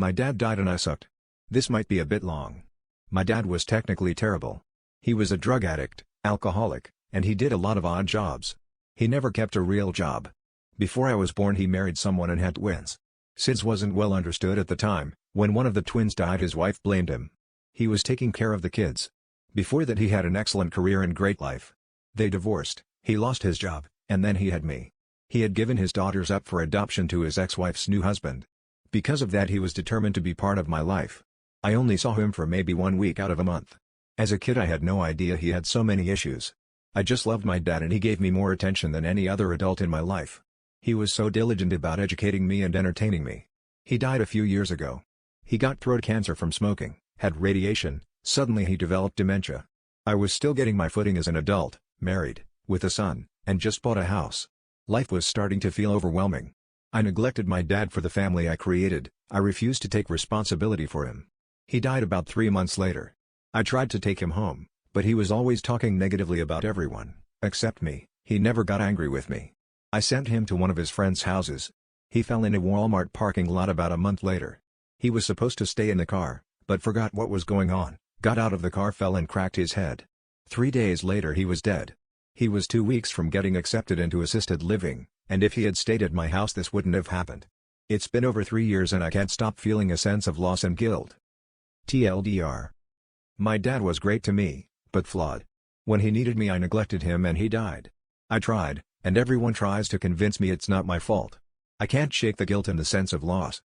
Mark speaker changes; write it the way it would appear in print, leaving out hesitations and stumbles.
Speaker 1: My dad died and I sucked. This might be a bit long. My dad was technically terrible. He was a drug addict, alcoholic, and he did a lot of odd jobs. He never kept a real job. Before I was born he married someone and had twins. SIDS wasn't well understood at the time. When one of the twins died his wife blamed him. He was taking care of the kids. Before that he had an excellent career and great life. They divorced, he lost his job, and then he had me. He had given his daughters up for adoption to his ex-wife's new husband. Because of that he was determined to be part of my life. I only saw him for maybe 1 week out of a month. As a kid I had no idea he had so many issues. I just loved my dad and he gave me more attention than any other adult in my life. He was so diligent about educating me and entertaining me. He died a few years ago. He got throat cancer from smoking, had radiation, suddenly he developed dementia. I was still getting my footing as an adult, married, with a son, and just bought a house. Life was starting to feel overwhelming. I neglected my dad for the family I created. I refused to take responsibility for him. He died about 3 months later. I tried to take him home, but he was always talking negatively about everyone, except me. He never got angry with me. I sent him to one of his friends' houses. He fell in a Walmart parking lot about a month later. He was supposed to stay in the car, but forgot what was going on, got out of the car, fell and cracked his head. 3 days later he was dead. He was 2 weeks from getting accepted into assisted living, and if he had stayed at my house this wouldn't have happened. It's been over 3 years and I can't stop feeling a sense of loss and guilt. TLDR. My dad was great to me, but flawed. When he needed me I neglected him and he died. I tried, and everyone tries to convince me it's not my fault. I can't shake the guilt and the sense of loss.